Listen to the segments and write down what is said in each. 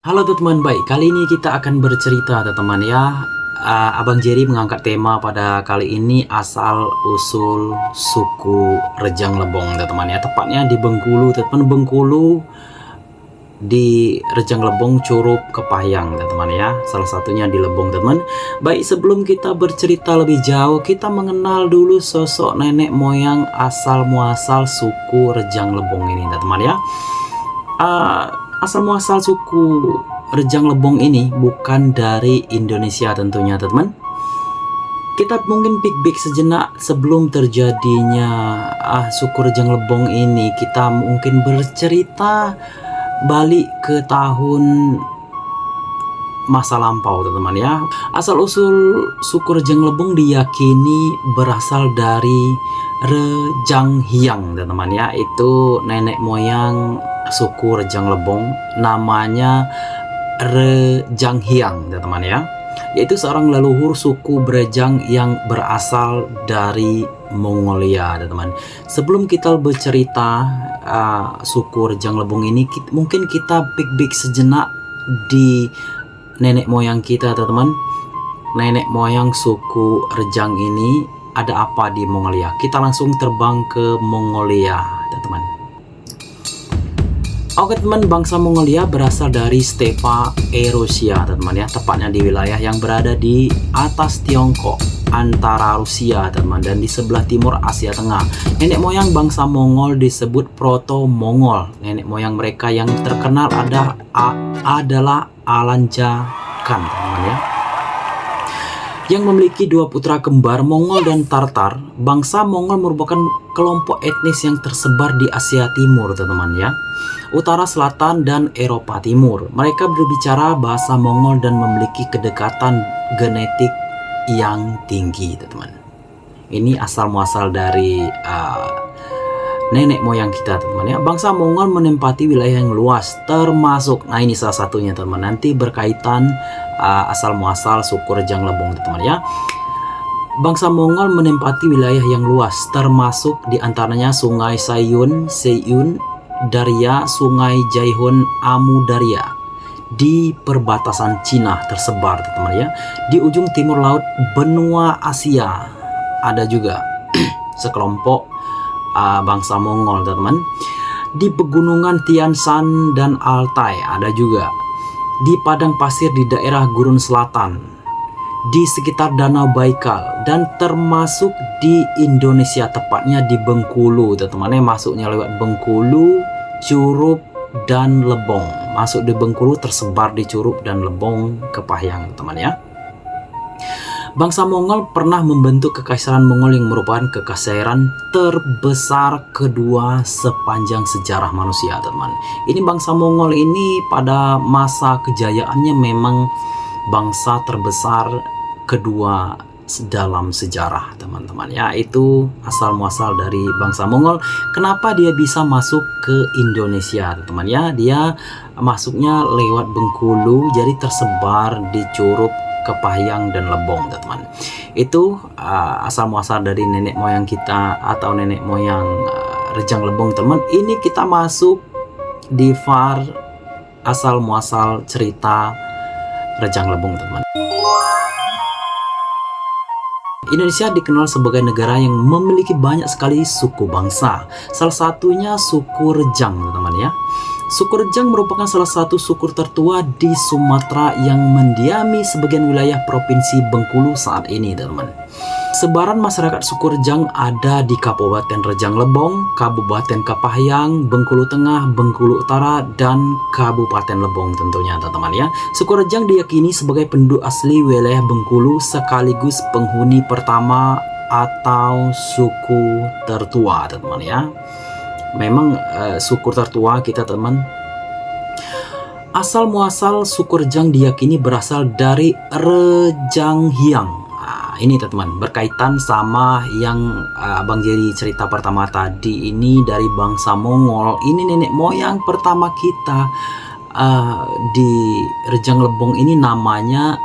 Halo teman-teman, baik. Kali ini kita akan bercerita teman-teman ya. Abang Jerry mengangkat tema pada kali ini asal-usul suku Rejang Lebong teman-teman ya. Tepatnya di Bengkulu teman-teman. Bengkulu di Rejang Lebong, Curup, Kepahyang teman-teman ya. Salah satunya di Lebong teman-teman. Baik, sebelum kita bercerita lebih jauh, kita mengenal dulu sosok nenek moyang asal muasal suku Rejang Lebong ini teman-teman ya. Asal muasal suku Rejang Lebong ini bukan dari Indonesia tentunya teman-teman. Kita mungkin piknik sejenak sebelum terjadinya suku Rejang Lebong ini. Kita mungkin bercerita balik ke tahun masa lampau teman-teman ya. Asal usul suku Rejang Lebong diyakini berasal dari Rejang Hyang teman-teman ya. Itu nenek moyang suku Rejang Lebong, namanya Rejang Hyang teman-teman ya, yaitu seorang leluhur suku Brejang yang berasal dari Mongolia teman-teman. Sebelum kita bercerita suku Rejang Lebong ini, mungkin kita piknik sejenak di nenek moyang kita teman-teman. Nenek moyang suku Rejang ini ada apa di Mongolia? Kita langsung terbang ke Mongolia teman-teman. Oke teman, bangsa Mongolia berasal dari stepa Eurasia teman-teman ya, tepatnya di wilayah yang berada di atas Tiongkok antara Rusia teman, dan di sebelah timur Asia Tengah. Nenek moyang bangsa Mongol disebut Proto-Mongol. Nenek moyang mereka yang terkenal adalah Alanja Khan teman-teman ya, yang memiliki dua putra kembar, Mongol dan Tartar. Bangsa Mongol merupakan kelompok etnis yang tersebar di Asia Timur teman-teman ya, Utara, Selatan, dan Eropa Timur. Mereka berbicara bahasa Mongol dan memiliki kedekatan genetik yang tinggi teman-teman. Ini asal muasal dari nenek moyang kita teman-teman ya. Bangsa Mongol menempati wilayah yang luas, termasuk, nah ini salah satunya teman-teman, nanti berkaitan asal muasal suku Rejang Lebong teman-teman ya. Bangsa Mongol menempati wilayah yang luas, termasuk diantaranya Sungai Sayun, Darya, Sungai Jaihun, Amu Darya. Di perbatasan Cina tersebar teman-teman ya. Di ujung timur laut benua Asia ada juga sekelompok bangsa Mongol teman-teman. Di pegunungan Tian Shan dan Altai ada juga. Di padang pasir di daerah Gurun Selatan, di sekitar Danau Baikal, dan termasuk di Indonesia, tepatnya di Bengkulu teman-teman. Masuknya lewat Bengkulu, Curup, dan Lebong. Masuk di Bengkulu, tersebar di Curup dan Lebong, Kepahyang teman-teman ya. Bangsa Mongol pernah membentuk Kekaisaran Mongol yang merupakan kekaisaran terbesar kedua sepanjang sejarah manusia teman. Ini bangsa Mongol ini pada masa kejayaannya memang bangsa terbesar kedua dalam sejarah teman-teman ya. Itu asal muasal dari bangsa Mongol. Kenapa dia bisa masuk ke Indonesia teman-teman ya? Dia masuknya lewat Bengkulu, jadi tersebar di Curup, Kepahyang, dan Lebong teman-teman. Itu asal muasal dari nenek moyang kita atau nenek moyang Rejang Lebong teman. Ini kita masuk di far asal muasal cerita Rejang Lebong teman. Indonesia dikenal sebagai negara yang memiliki banyak sekali suku bangsa. Salah satunya suku Rejang teman-teman ya. Suku Rejang merupakan salah satu suku tertua di Sumatera yang mendiami sebagian wilayah Provinsi Bengkulu saat ini teman-teman. Sebaran masyarakat suku Rejang ada di Kabupaten Rejang Lebong, Kabupaten Kepahyang, Bengkulu Tengah, Bengkulu Utara, dan Kabupaten Lebong tentunya teman-teman ya. Suku Rejang diyakini sebagai penduduk asli wilayah Bengkulu sekaligus penghuni pertama atau suku tertua teman-teman ya. Memang suku tertua kita teman. Asal muasal suku Rejang diyakini berasal dari Rejang Hyang. Ini teman-teman berkaitan sama yang Bang Jerry cerita pertama tadi, ini dari bangsa Mongol. Ini nenek moyang pertama kita di Rejang Lebong ini namanya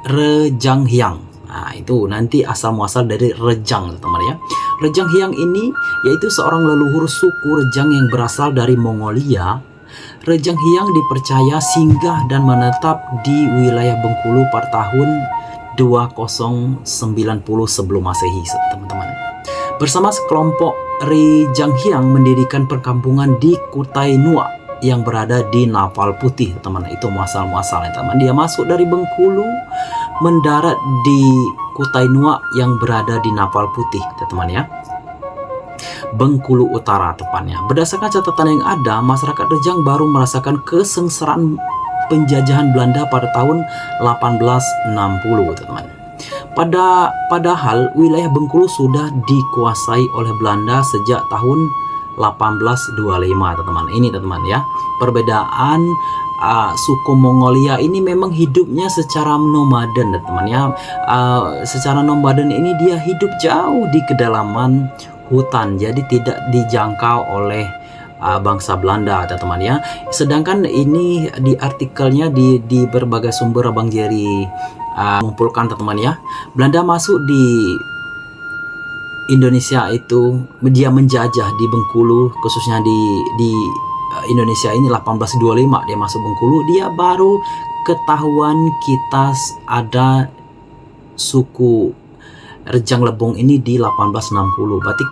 Rejang Hyang. Nah, itu nanti asal muasal dari Rejang teman-teman ya. Rejang Hyang ini yaitu seorang leluhur suku Rejang yang berasal dari Mongolia Rejang Hyang dipercaya singgah dan menetap di wilayah Bengkulu pada tahun 2090 sebelum Masehi, teman-teman. Bersama sekelompok, Rejang Hyang mendirikan perkampungan di Kutai Nuak yang berada di Napal Putih, teman. Itu muasal-muasalnya, teman. Dia masuk dari Bengkulu, mendarat di Kutai Nuak yang berada di Napal Putih, teman ya. Bengkulu Utara tepatnya. Berdasarkan catatan yang ada, masyarakat Rejang baru merasakan kesengsaraan penjajahan Belanda pada tahun 1860, teman. Padahal wilayah Bengkulu sudah dikuasai oleh Belanda sejak tahun 1825, teman. Ini, teman ya. Perbedaan suku Mongolia ini memang hidupnya secara nomaden, teman ya. Secara nomaden ini dia hidup jauh di kedalaman hutan, jadi tidak dijangkau oleh bangsa Belanda, teman ya. Sedangkan ini di artikelnya di berbagai sumber Abang Jerry mengumpulkan, teman ya. Belanda masuk di Indonesia itu, dia menjajah di Bengkulu, khususnya di Indonesia ini 1825 dia masuk Bengkulu. Dia baru ketahuan kita ada suku Rejang Lebong ini di 1860. Berarti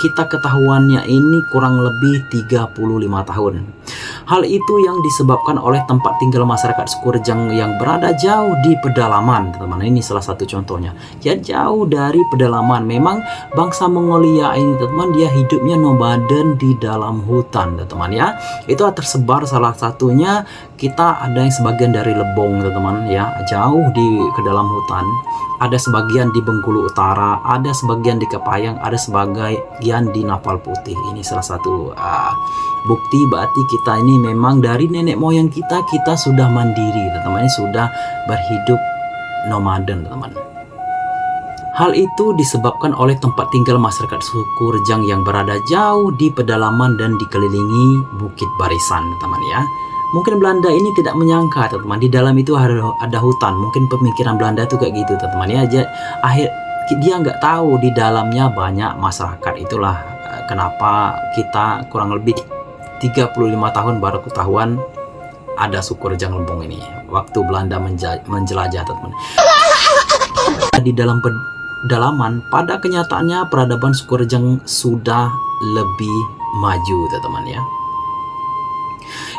kita ketahuannya ini kurang lebih 35 tahun. Hal itu yang disebabkan oleh tempat tinggal masyarakat suku Rejang yang berada jauh di pedalaman, teman-teman. Ini salah satu contohnya. Ya, jauh dari pedalaman. Memang bangsa Mongolia ini, teman, dia hidupnya nomaden di dalam hutan, teman ya. Itu tersebar, salah satunya kita ada yang sebagian dari Lebong, teman ya, jauh di ke dalam hutan. Ada sebagian di Bengkulu Utara, ada sebagian di Kepayang, ada sebagian di Napal Putih. Ini salah satu bukti berarti kita ini memang dari nenek moyang kita sudah mandiri, teman-teman, sudah berhidup nomaden, teman. Hal itu disebabkan oleh tempat tinggal masyarakat suku Rejang yang berada jauh di pedalaman dan dikelilingi bukit barisan, teman ya. Mungkin Belanda ini tidak menyangka, teman, di dalam itu ada hutan. Mungkin pemikiran Belanda itu kayak gitu, teman ya. Dia nggak tahu di dalamnya banyak masyarakat. Itulah kenapa kita kurang lebih 35 tahun baru ketahuan ada suku Rejang Lebong ini. Waktu Belanda menjelajah, teman. Di dalam pedalaman, pada kenyataannya peradaban suku Rejang sudah lebih maju, teman ya.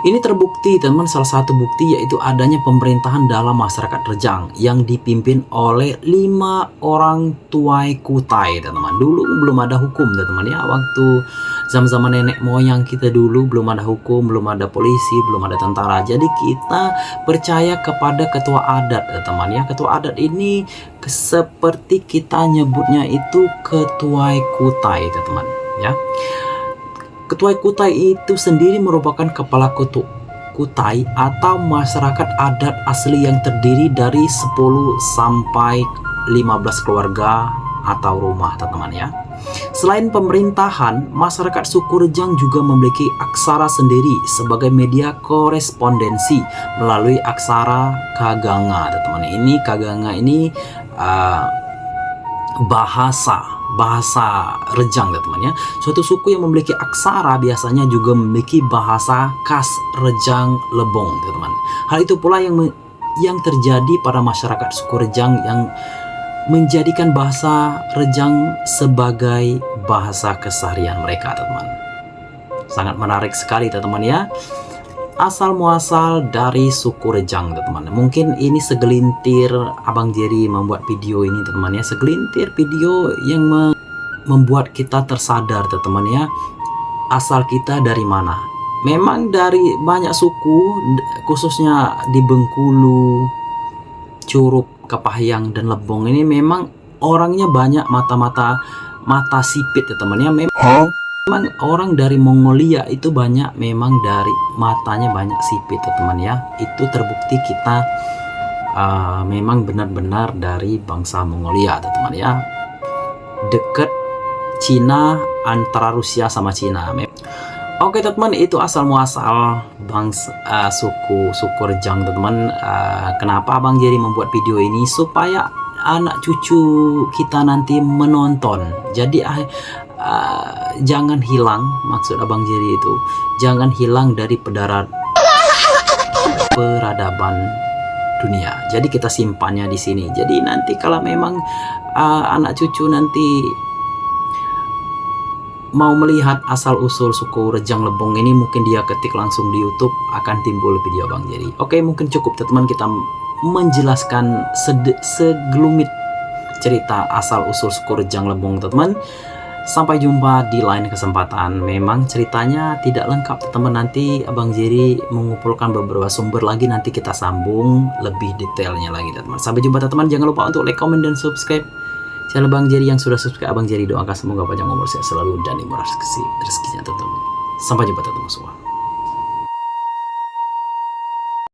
Ini terbukti, teman, salah satu bukti yaitu adanya pemerintahan dalam masyarakat Rejang yang dipimpin oleh 5 orang tuai kutai, teman. Dulu belum ada hukum, teman ya. Waktu zaman-zaman nenek moyang kita dulu belum ada hukum, belum ada polisi, belum ada tentara. Jadi kita percaya kepada ketua adat, teman ya. Ketua adat ini seperti kita nyebutnya itu ketuai kutai, teman ya. Ketua Kutai itu sendiri merupakan kepala Kutai atau masyarakat adat asli yang terdiri dari 10 sampai 15 keluarga atau rumah, teman-teman ya. Selain pemerintahan, masyarakat suku Rejang juga memiliki aksara sendiri sebagai media korespondensi melalui aksara Kaganga, teman-teman. Ini Kaganga ini bahasa Rejang, teman ya. Suatu suku yang memiliki aksara biasanya juga memiliki bahasa khas Rejang Lebong, teman. Hal itu pula yang terjadi pada masyarakat suku Rejang yang menjadikan bahasa Rejang sebagai bahasa keseharian mereka, teman. Sangat menarik sekali, teman ya. Asal muasal dari suku Rejang, teman. Mungkin ini segelintir Abang Jerry membuat video ini, teman ya. Segelintir video yang membuat kita tersadar, teman ya. Asal kita dari mana? Memang dari banyak suku, khususnya di Bengkulu, Curup, Kepayang dan Lebong ini memang orangnya banyak mata sipit, ya teman ya. Memang orang dari Mongolia itu banyak, memang dari matanya banyak sipit, teman ya. Itu terbukti kita memang benar-benar dari bangsa Mongolia, teman ya. Dekat Cina, antara Rusia sama Cina. Oke, teman, itu asal muasal suku Rejang, teman. Kenapa Abang Jerry membuat video ini? Supaya anak cucu kita nanti menonton. Jadi jangan hilang, maksud Abang Jerry itu jangan hilang dari peradaban dunia. Jadi kita simpannya di sini. Jadi nanti kalau memang anak cucu nanti mau melihat asal usul suku Rejang Lebong ini, mungkin dia ketik langsung di YouTube, akan timbul video Bang Jerry. Oke, mungkin cukup teman-teman kita menjelaskan segelumit cerita asal usul suku Rejang Lebong teman-teman. Sampai jumpa di lain kesempatan. Memang ceritanya tidak lengkap teman-teman, nanti Abang Jerry mengumpulkan beberapa sumber lagi, nanti kita sambung lebih detailnya lagi teman-teman. Sampai jumpa teman-teman, jangan lupa untuk like, comment, dan subscribe channel Bang Jerry. Yang sudah subscribe Abang Jerry doakan semoga panjang umur, sehat selalu, dan dimurah rezekinya teman-teman. Sampai jumpa teman-teman semua.